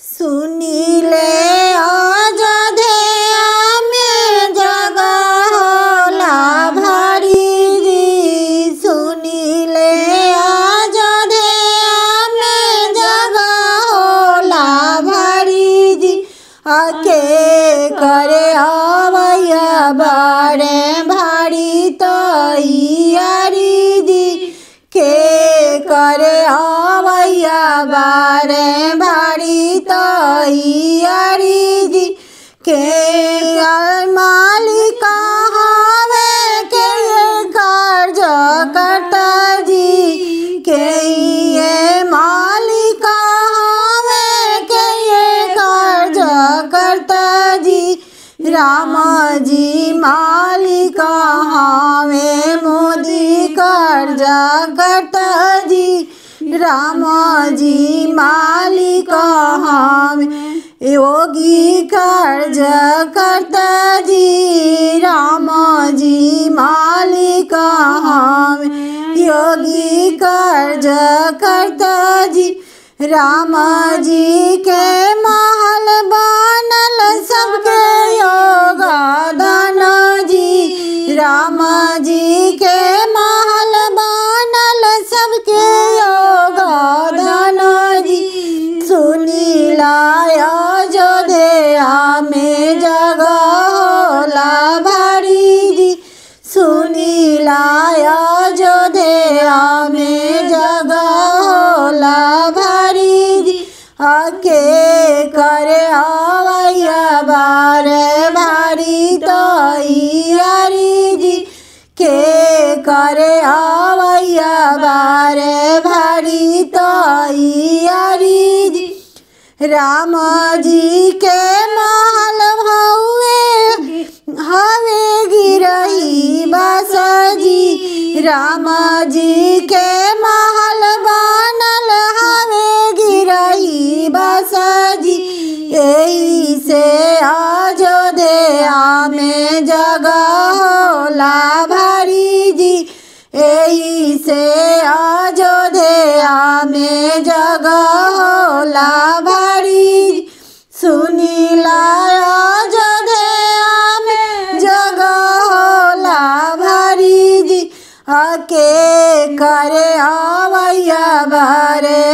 सुनिले अयोध्या में जगह होला भारी जी। सुनिले अयोध्या में जगह होला भारी जी। आके करे अवैया बारे भारी तैयारी जी। के करे अवैया बारे भारी तैयारी जी। के मालिक हवे के कार्य करता जी। के ये मालिक हवे के ये कार्य करता जी। राम जी मालिक हवे मोदी कार्य करता जी। राम जी मालिक हवे योगी कार्य करता जी। राम जी मालिक हवे योगी कार्य करता जी। राम जी के महल बनल सबके योगदान जी। राम जी के महल बनल सबके योगदान जी। सुनिला अयोध्या में जगह होला भारी जी। सुनिला अयोध्या में जगह होला भारी जी। आके करे अवैया बारे भारी तैयारी जी। के करे अवैया बारे भारी तैयारी जी। राम जी के महल हवे गिरही बस जी। राम जी के महल बनल हवे गिरही बस जी। यही से अयोध्या में जगह होला भारी जी। यही से अयोध्या में जगह होला भारी। सुनिला अयोध्या में जगह होला भारी जी। आके करे अवैया बारे